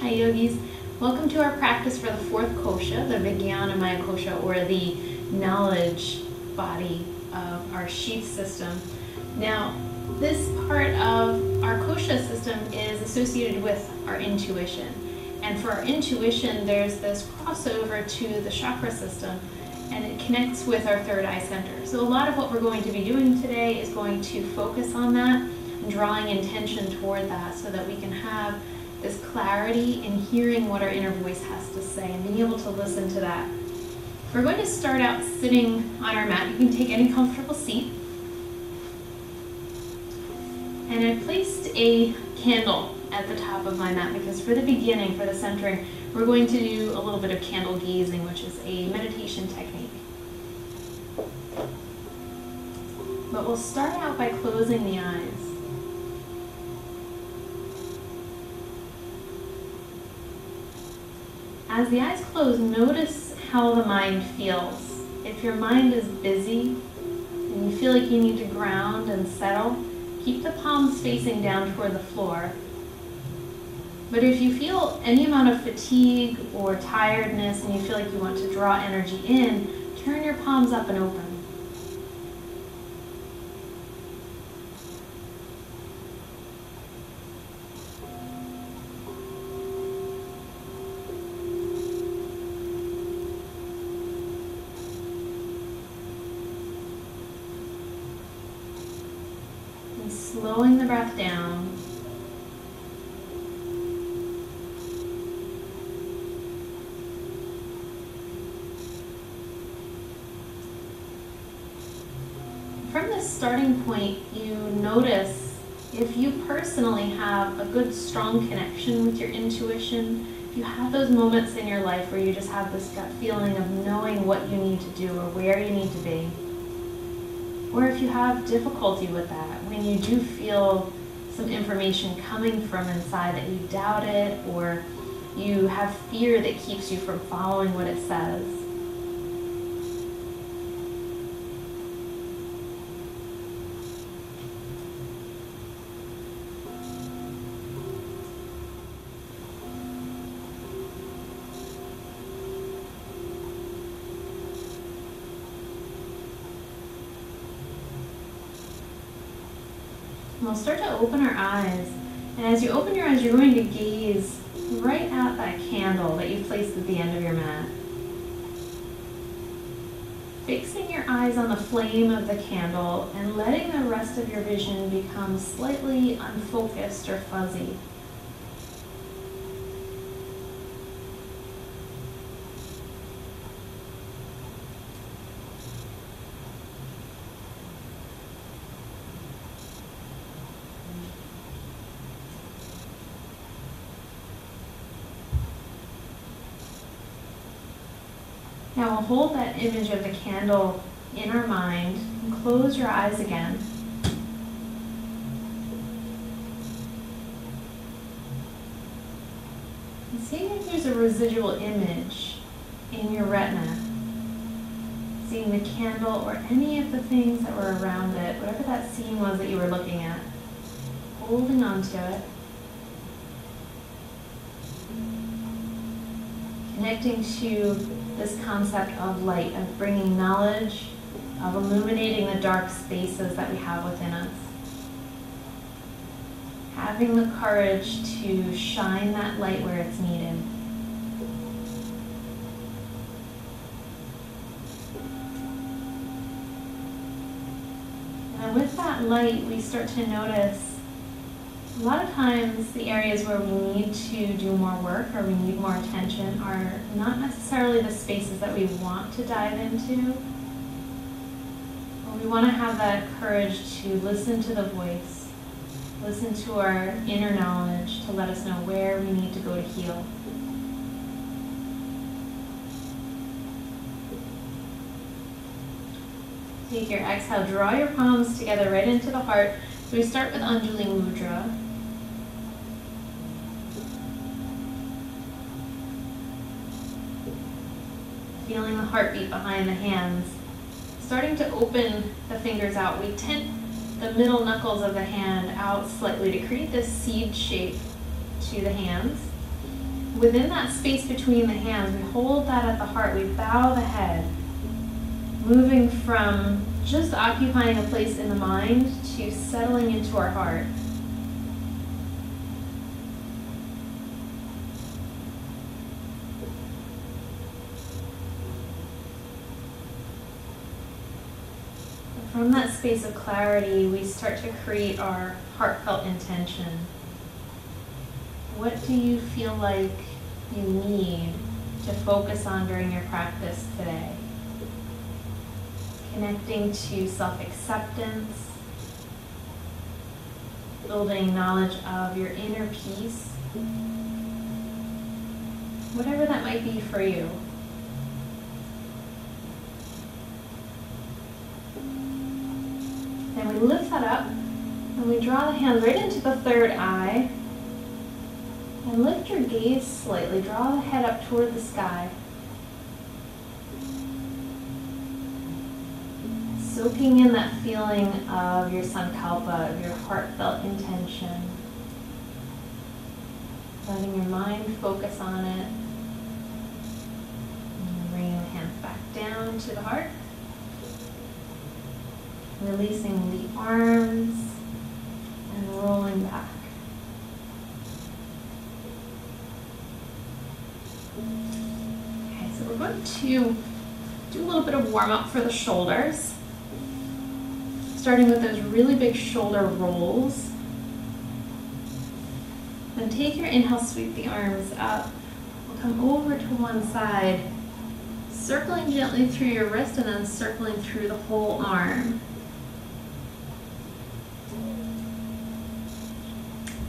Hi yogis, welcome to our practice for the fourth Kosha, the Vijnanamaya Kosha, or the knowledge body of our sheath system. Now, this part of our Kosha system is associated with our intuition. And for our intuition, there's this crossover to the chakra system, and it connects with our third eye center. So a lot of what we're going to be doing today is going to focus on that and drawing intention toward that so that we can have this clarity in hearing what our inner voice has to say and being able to listen to that. We're going to start out sitting on our mat. You can take any comfortable seat. And I placed a candle at the top of my mat because for the beginning, for the centering, we're going to do a little bit of candle gazing, which is a meditation technique. But we'll start out by closing the eyes. As the eyes close, notice how the mind feels. If your mind is busy and you feel like you need to ground and settle, keep the palms facing down toward the floor. But if you feel any amount of fatigue or tiredness and you feel like you want to draw energy in, turn your palms up and open. And slowing the breath down. From this starting point, you notice if you personally have a good, strong connection with your intuition, if you have those moments in your life where you just have this gut feeling of knowing what you need to do or where you need to be, or if you have difficulty with that, when you do feel some information coming from inside that you doubt it, or you have fear that keeps you from following what it says, we'll start to open our eyes. And as you open your eyes, you're going to gaze right at that candle that you placed at the end of your mat. Fixing your eyes on the flame of the candle and letting the rest of your vision become slightly unfocused or fuzzy. Now we'll hold that image of the candle in our mind and close your eyes again. And see if there's a residual image in your retina. Seeing the candle or any of the things that were around it, whatever that scene was that you were looking at. Holding on to it. Connecting to this concept of light, of bringing knowledge, of illuminating the dark spaces that we have within us. Having the courage to shine that light where it's needed. And with that light, we start to notice a lot of times the areas where we need to do more work or we need more attention are not necessarily the spaces that we want to dive into. But we want to have that courage to listen to the voice, listen to our inner knowledge to let us know where we need to go to heal. Take your exhale, draw your palms together right into the heart. So we start with Anjali Mudra. Feeling the heartbeat behind the hands. Starting to open the fingers out, we tint the middle knuckles of the hand out slightly to create this seed shape to the hands. within that space between the hands, we hold that at the heart, we bow the head, moving from just occupying a place in the mind to settling into our heart. From that space of clarity, we start to create our heartfelt intention. What do you feel like you need to focus on during your practice today? Connecting to self-acceptance, building knowledge of your inner peace, whatever that might be for you. Then we lift that up and we draw the hands right into the third eye and lift your gaze slightly. Draw the head up toward the sky. Soaking in that feeling of your sankalpa, of your heartfelt intention. Letting your mind focus on it. And bringing the hands back down to the heart. Releasing the arms and rolling back. Okay, so we're going to do a little bit of warm up for the shoulders. Starting with those really big shoulder rolls. Then take your inhale, sweep the arms up. We'll come over to one side, circling gently through your wrist and then circling through the whole arm.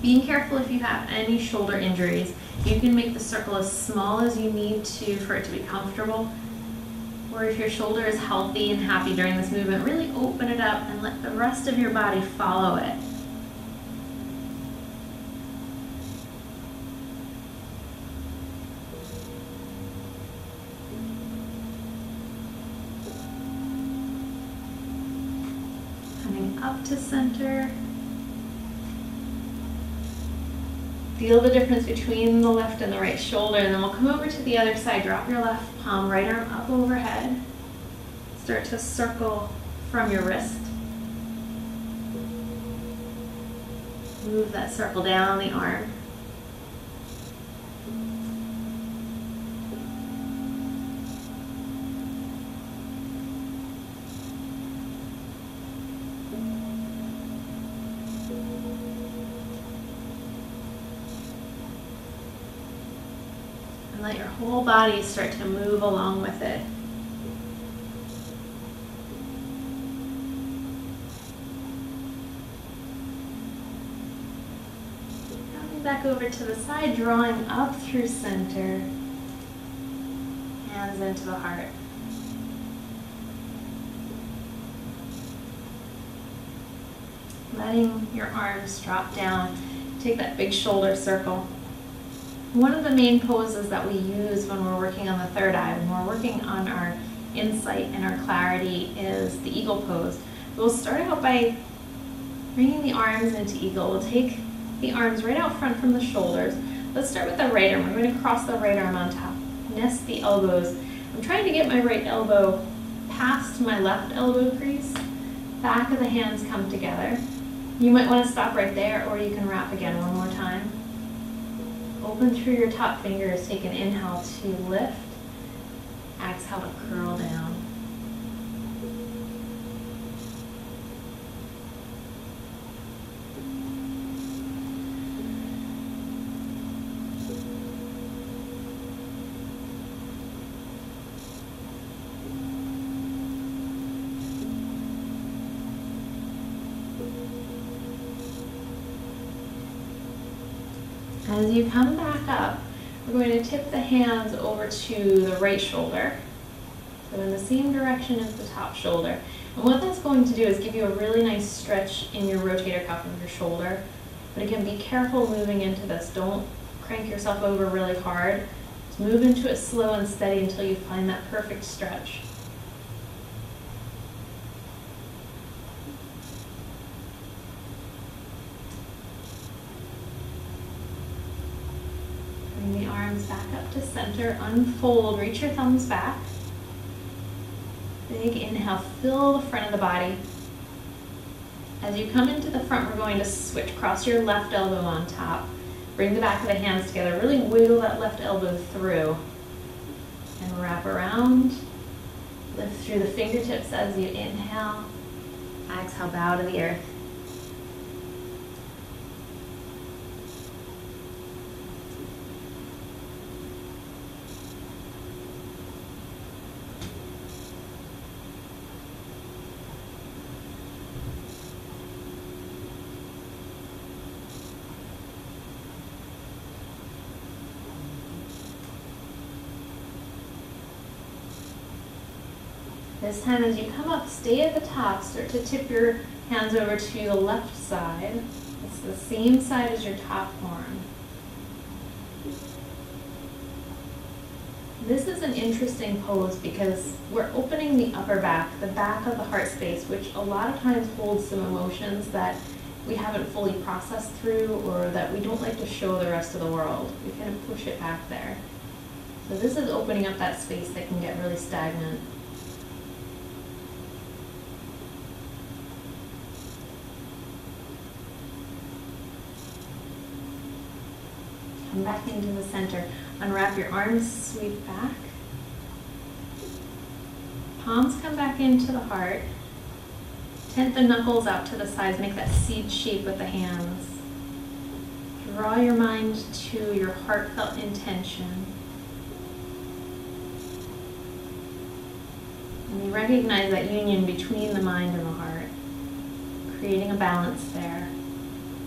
Being careful if you have any shoulder injuries. You can make the circle as small as you need to for it to be comfortable. Or if your shoulder is healthy and happy during this movement, really open it up and let the rest of your body follow it. Coming up to center. Feel the difference between the left and the right shoulder, and then we'll come over to the other side. Drop your left palm, right arm up overhead. Start to circle from your wrist. Move that circle down the arm. Let your whole body start to move along with it. Coming back over to the side, drawing up through center. Hands into the heart. Letting your arms drop down. Take that big shoulder circle. One of the main poses that we use when we're working on the third eye, when we're working on our insight and our clarity, is the eagle pose. We'll start out by bringing the arms into eagle. We'll take the arms right out front from the shoulders. Let's start with the right arm. We're going to cross the right arm on top. Nest the elbows. I'm trying to get my right elbow past my left elbow crease. Back of the hands come together. You might want to stop right there, or you can wrap again one more time. Open through your top fingers. Take an inhale to lift. Exhale to curl down. As you come back up, we're going to tip the hands over to the right shoulder. So in the same direction as the top shoulder. And what that's going to do is give you a really nice stretch in your rotator cuff of your shoulder. But again, be careful moving into this. Don't crank yourself over really hard. Just move into it slow and steady until you find that perfect stretch. Bring the arms arms back up to center, unfold, reach your thumbs back. Big inhale, fill the front of the body. As you come into the front, we're going to switch. Cross your left elbow on top. Bring the back of the hands together. Really wiggle that left elbow through. And wrap around. Lift through the fingertips as you inhale. Exhale, bow to the earth. This time as you come up, stay at the top. Start to tip your hands over to the left side. It's the same side as your top arm. This is an interesting pose because we're opening the upper back, the back of the heart space, which a lot of times holds some emotions that we haven't fully processed through or that we don't like to show the rest of the world. We kind of push it back there. So this is opening up that space that can get really stagnant. Come back into the center. Unwrap your arms, sweep back. Palms come back into the heart. Tent the knuckles out to the sides. Make that seed shape with the hands. Draw your mind to your heartfelt intention. And you recognize that union between the mind and the heart, creating a balance there.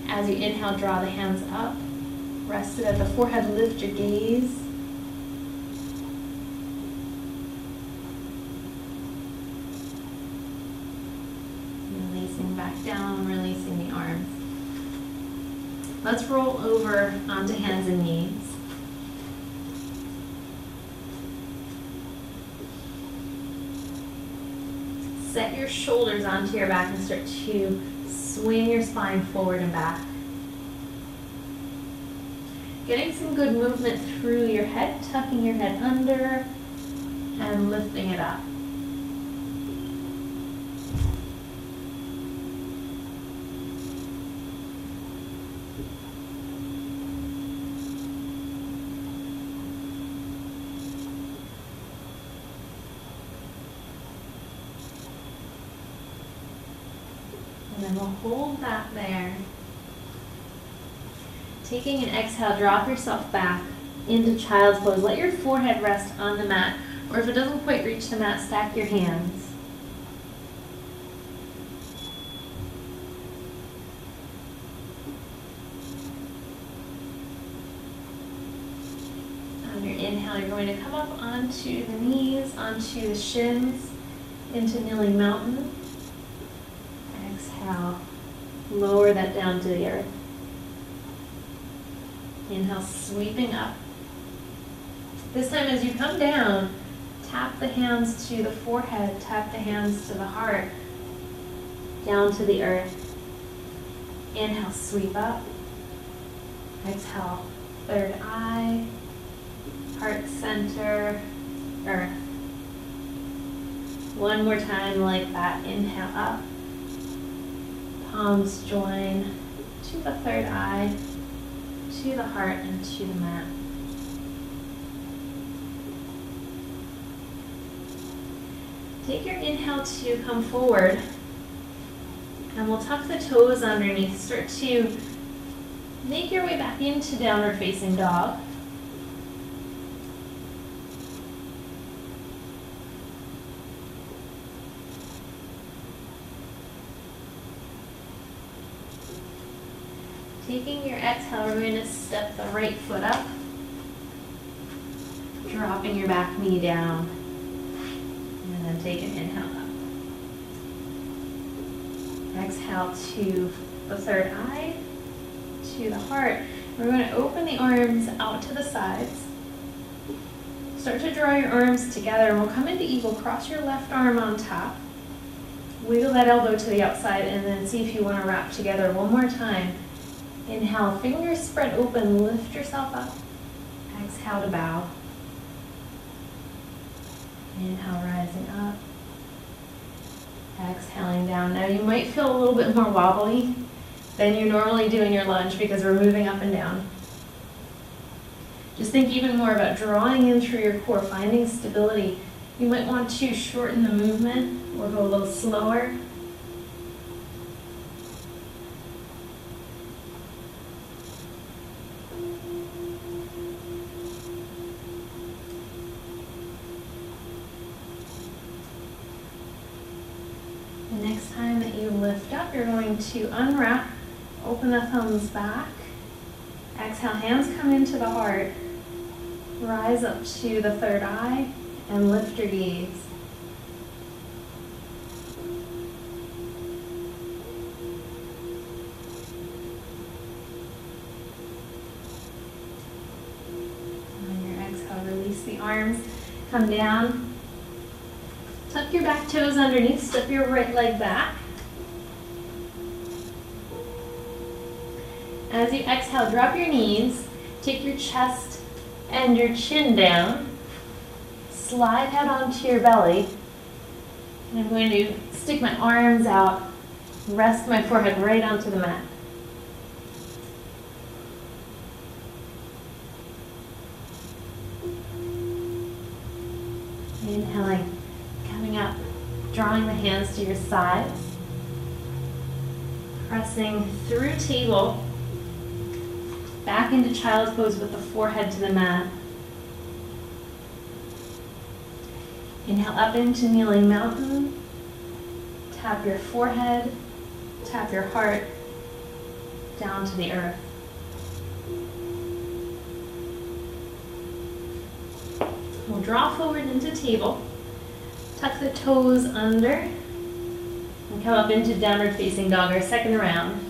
As you inhale, draw the hands up. Rest it at the forehead, lift your gaze. Releasing back down, releasing the arms. Let's roll over onto hands and knees. Set your shoulders onto your back and start to swing your spine forward and back. Getting some good movement through your head, tucking your head under and lifting it up. And then we'll hold that there. Taking an exhale, drop yourself back into child's pose. Let your forehead rest on the mat, or if it doesn't quite reach the mat, stack your hands. On your inhale, you're going to come up onto the knees, onto the shins, into kneeling mountain. Exhale, lower that down to the earth. Inhale, sweeping up. This time as you come down, tap the hands to the forehead, tap the hands to the heart, down to the earth. Inhale, sweep up. Exhale, third eye, heart center, earth. One more time like that. Inhale up. Palms join to the third eye, to the heart, and to the mat. Take your inhale to come forward, and we'll tuck the toes underneath. Start to make your way back into downward facing dog. Taking your exhale, we're going to step the right foot up, dropping your back knee down, and then take an inhale up. Exhale to the third eye, to the heart. We're going to open the arms out to the sides. Start to draw your arms together, and we'll come into eagle. Cross your left arm on top. Wiggle that elbow to the outside, and then see if you want to wrap together one more time. Inhale, fingers spread open, lift yourself up. Exhale to bow. Inhale, rising up. Exhaling down. Now you might feel a little bit more wobbly than you normally do in your lunge because we're moving up and down. Just think even more about drawing in through your core, finding stability. You might want to shorten the movement or go a little slower. The next time that you lift up, you're going to unwrap, open the thumbs back. Exhale, hands come into the heart. Rise up to the third eye and lift your gaze. On your exhale, release the arms, come down. Tuck your back toes underneath, step your right leg back. As you exhale, drop your knees, take your chest and your chin down, slide head onto your belly, and I'm going to stick my arms out, rest my forehead right onto the mat. Inhaling, coming up, drawing the hands to your sides, pressing through table, back into child's pose with the forehead to the mat. Inhale up into kneeling mountain. Tap your forehead, tap your heart down to the earth. We'll draw forward into table. Tuck the toes under and come up into downward facing dog, our second round.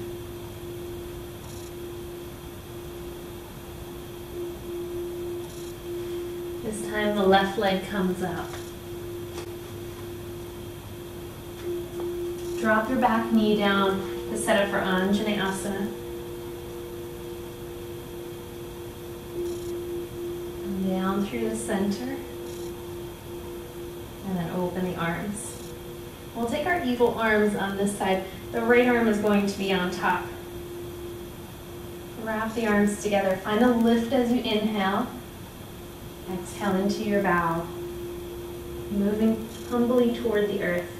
This time the left leg comes up. Drop your back knee down to set up for asana. And down through the center. And then open the arms. We'll take our eagle arms on this side. The right arm is going to be on top. Wrap the arms together. Find a lift as you inhale. Exhale into your bow, moving humbly toward the earth.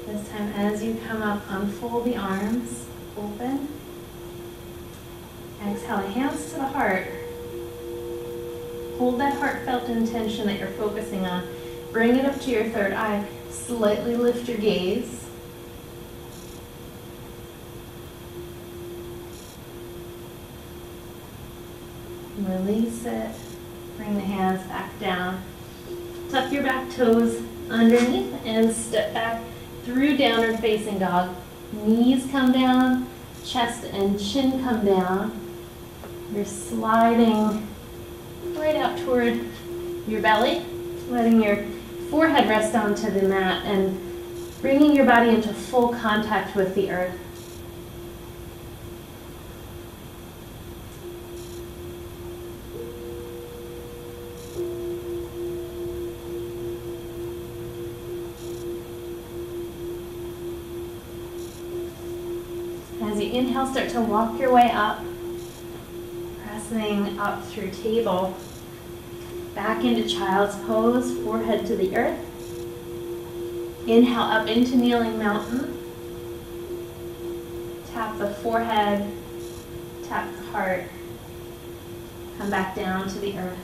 This time, as you come up, unfold the arms, open. Exhale, hands to the heart. Hold that heartfelt intention that you're focusing on. Bring it up to your third eye. Slightly lift your gaze. Release it. Bring the hands back down. Tuck your back toes underneath and step back through downward facing dog. Knees come down, chest and chin come down. You're sliding right out toward your belly, letting your forehead rest onto the mat and bringing your body into full contact with the earth. As you inhale, start to walk your way up, pressing up through table, back into child's pose, forehead to the earth. Inhale up into kneeling mountain. Tap the forehead, tap the heart, come back down to the earth.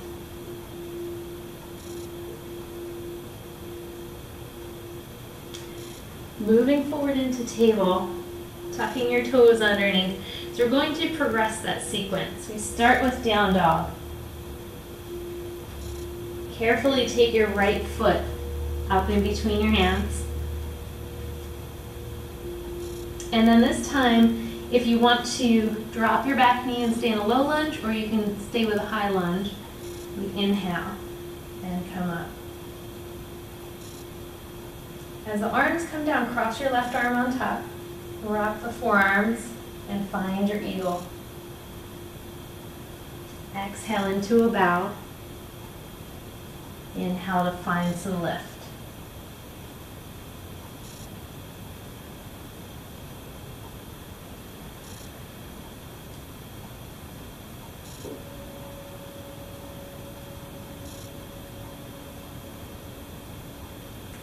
Moving forward into table, tucking your toes underneath. So we're going to progress that sequence. We start with down dog. Carefully take your right foot up in between your hands. And then this time, if you want to drop your back knee and stay in a low lunge, or you can stay with a high lunge, we inhale and come up. As the arms come down, cross your left arm on top, rock the forearms, and find your eagle. Exhale into a bow. Inhale to find some lift.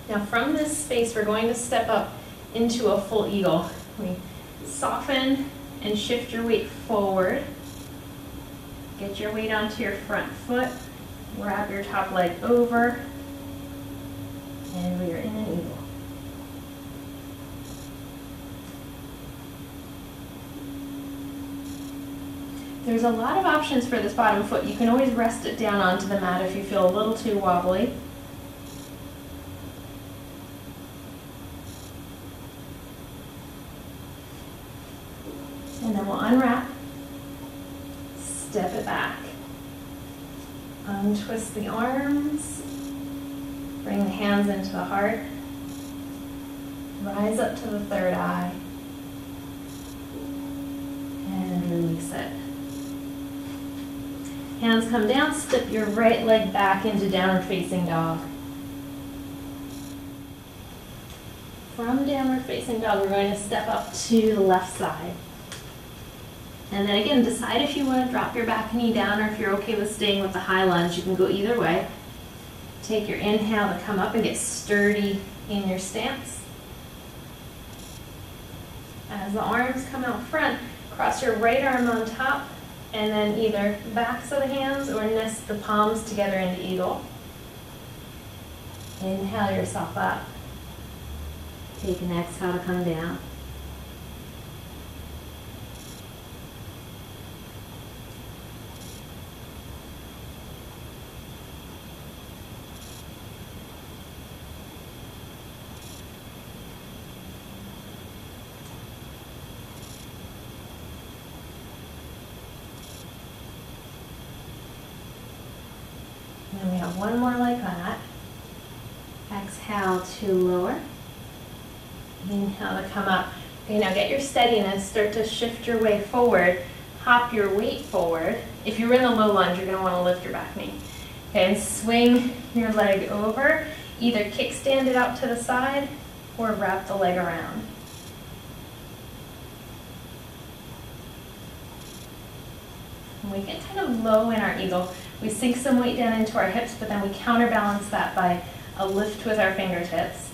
Now from this space, we're going to step up into a full eagle. We soften and shift your weight forward. Get your weight onto your front foot. Wrap your top leg over. And we are in an eagle. There's a lot of options for this bottom foot. You can always rest it down onto the mat if you feel a little too wobbly. And then we'll unwrap, step it back, untwist the arms, bring the hands into the heart, rise up to the third eye, and release it. Hands come down, step your right leg back into downward facing dog. From downward facing dog, we're going to step up to the left side. And then again, decide if you want to drop your back knee down or if you're okay with staying with the high lunge. You can go either way. Take your inhale to come up and get sturdy in your stance. As the arms come out front, cross your right arm on top and then either backs of the hands or nest the palms together into eagle. Inhale yourself up. Take an exhale to come down. And we have one more like that. Exhale to lower. Inhale to come up. Okay, now get your steadiness. Start to shift your way forward. Hop your weight forward. If you're in the low lunge, you're going to want to lift your back knee. Okay, and swing your leg over. Either kickstand it out to the side or wrap the leg around. And we get kind of low in our eagle. We sink some weight down into our hips, but then we counterbalance that by a lift with our fingertips.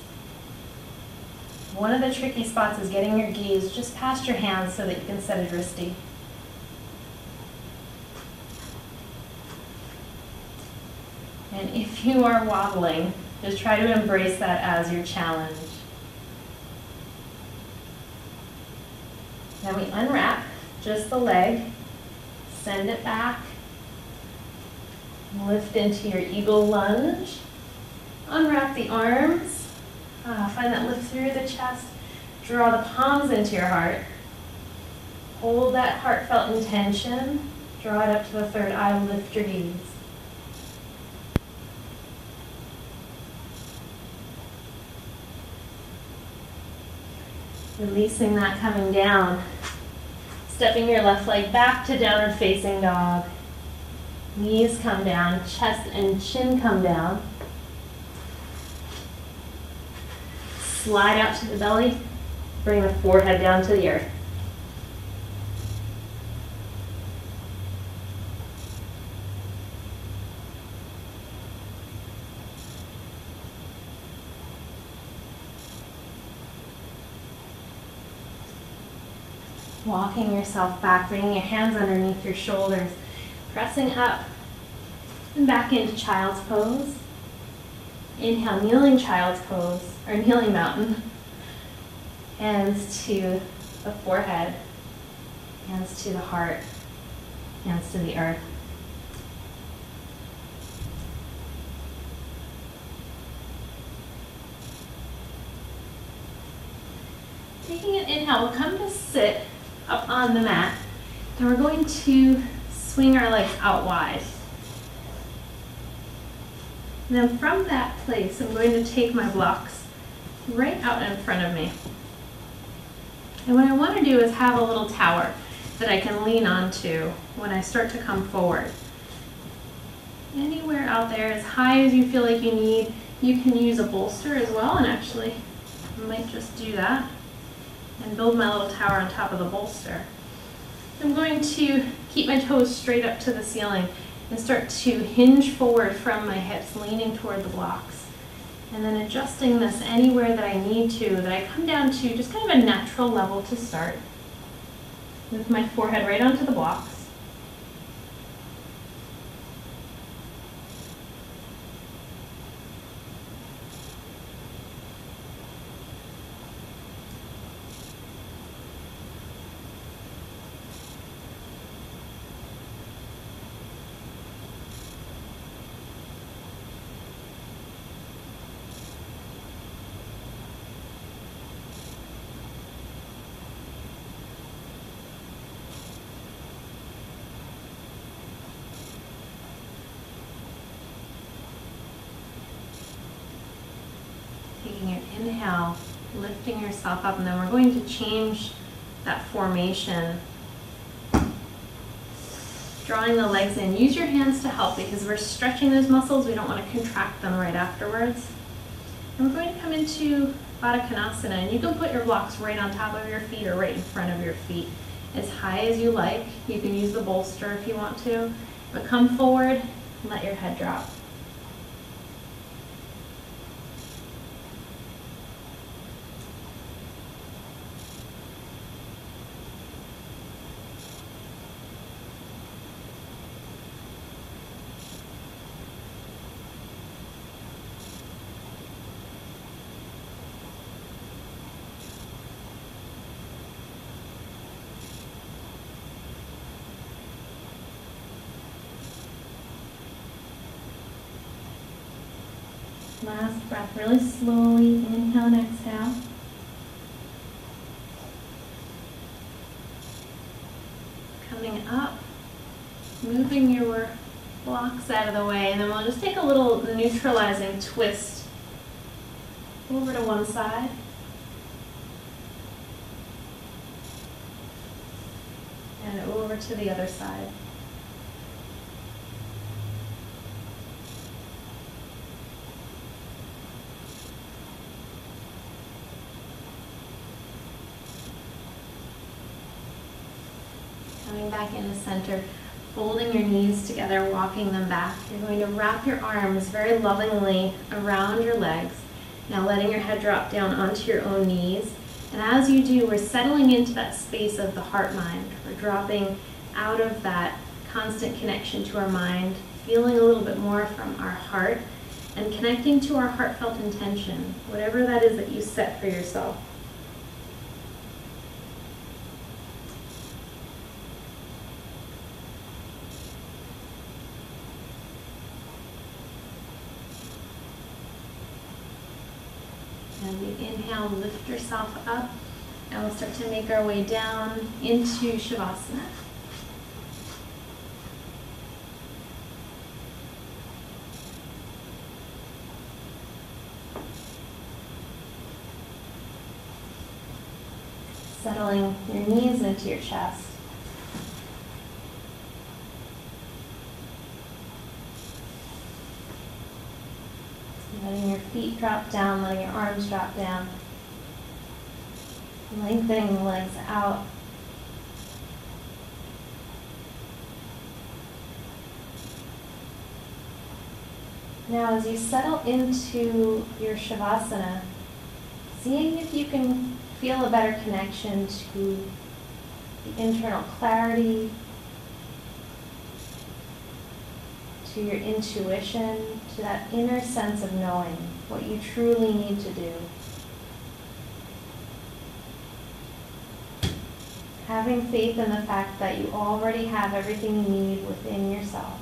One of the tricky spots is getting your gaze just past your hands so that you can set a drishti. And if you are wobbling, just try to embrace that as your challenge. Now we unwrap just the leg, send it back, lift into your eagle lunge, unwrap the arms, find that lift through the chest, draw the palms into your heart, hold that heartfelt intention, draw it up to the third eye, lift your gaze. Releasing that, coming down, stepping your left leg back to downward facing dog. Knees come down, chest and chin come down. Slide out to the belly, bring the forehead down to the earth. Walking yourself back, bringing your hands underneath your shoulders, pressing up and back into child's pose. Inhale, kneeling child's pose, or kneeling mountain. Hands to the forehead, hands to the heart, hands to the earth. taking an inhale, we'll come to sit up on the mat, and we're going to swing our legs out wide. And then from that place, I'm going to take my blocks right out in front of me. And what I want to do is have a little tower that I can lean onto when I start to come forward. Anywhere out there, as high as you feel like you need, you can use a bolster as well, and actually I might just do that and build my little tower on top of the bolster. I'm going to keep my toes straight up to the ceiling and start to hinge forward from my hips, leaning toward the blocks. And then adjusting this anywhere that I need to, that I come down to just kind of a natural level to start. With my forehead right onto the blocks. Taking your inhale, lifting yourself up, and then we're going to change that formation. Drawing the legs in. Use your hands to help because we're stretching those muscles. We don't want to contract them right afterwards. And we're going to come into Baddha Konasana, and you can put your blocks right on top of your feet or right in front of your feet. As high as you like. You can use the bolster if you want to, but come forward and let your head drop. Last breath, really slowly, inhale and exhale. Coming up, moving your blocks out of the way, and then we'll just take a little neutralizing twist over to one side. And over to the other side. Coming back into center, folding your knees together, walking them back. You're going to wrap your arms very lovingly around your legs. Now letting your head drop down onto your own knees. And as you do, we're settling into that space of the heart-mind. We're dropping out of that constant connection to our mind, feeling a little bit more from our heart, and connecting to our heartfelt intention, whatever that is that you set for yourself. And we inhale, lift yourself up, and we'll start to make our way down into Shavasana. Settling your knees into your chest. Letting your feet drop down, letting your arms drop down. Lengthening the legs out. Now as you settle into your Shavasana, seeing if you can feel a better connection to the internal clarity, to your intuition, to that inner sense of knowing what you truly need to do. Having faith in the fact that you already have everything you need within yourself.